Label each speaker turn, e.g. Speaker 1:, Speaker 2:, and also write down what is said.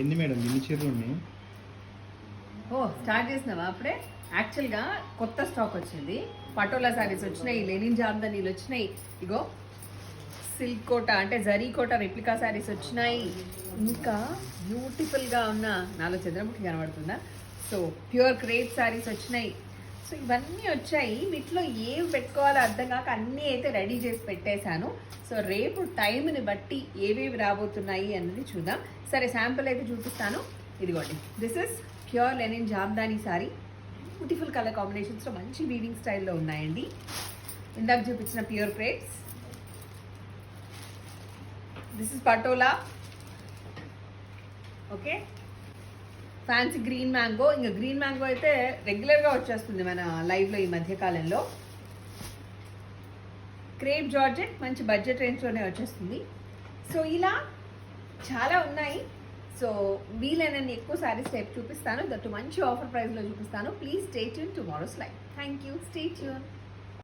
Speaker 1: ఏంది మేడం ఇన్ని చీరలు ఉన్నాయి?
Speaker 2: ఓ స్టార్ట్ చేసినావా అప్పుడే? యాక్చువల్గా కొత్త స్టాక్ వచ్చింది. పటోలా శారీస్ వచ్చినాయి, లెనిన్ జామ్దానీలు వచ్చినాయి, ఇగో సిల్క్ కోట అంటే జరీ కోట రెప్లికా శారీస్ వచ్చినాయి. ఇంకా బ్యూటిఫుల్గా ఉన్న నాలో చంద్రముఖి కనబడుతుందా, సో ప్యూర్ క్రేప్ శారీస్ వచ్చినాయి. సో ఇవన్నీ వచ్చాయి. వీటిలో ఏవి పెట్టుకోవాలో అర్థం కాక అన్నీ అయితే రెడీ చేసి పెట్టేశాను. సో రేపు టైంని బట్టి ఏవేవి రాబోతున్నాయి అన్నది చూద్దాం. సరే శాంపుల్ అయితే చూపిస్తాను. ఇదిగోండి, this is pure linen Jamdani sari. Beautiful colour కాంబినేషన్స్లో మంచి వీవింగ్ స్టైల్లో ఉన్నాయండి. ఇందాక చూపించిన pure crepes. This is Patola. Okay, fancy green mango. ఇంకా గ్రీన్ మ్యాంగో అయితే రెగ్యులర్గా వచ్చేస్తుంది మన లైవ్లో ఈ మధ్యకాలంలో. క్రేప్ జార్జెట్ మంచి బడ్జెట్ రేంజ్లోనే వచ్చేస్తుంది. సో ఇలా చాలా ఉన్నాయి. సో వీలైనన్ని ఎక్కువ శారీస్ టైప్ చూపిస్తాను, దట్టు మంచి ఆఫర్ ప్రైస్లో చూపిస్తాను. Please stay tune tomorrow's live. Thank you, stay tune.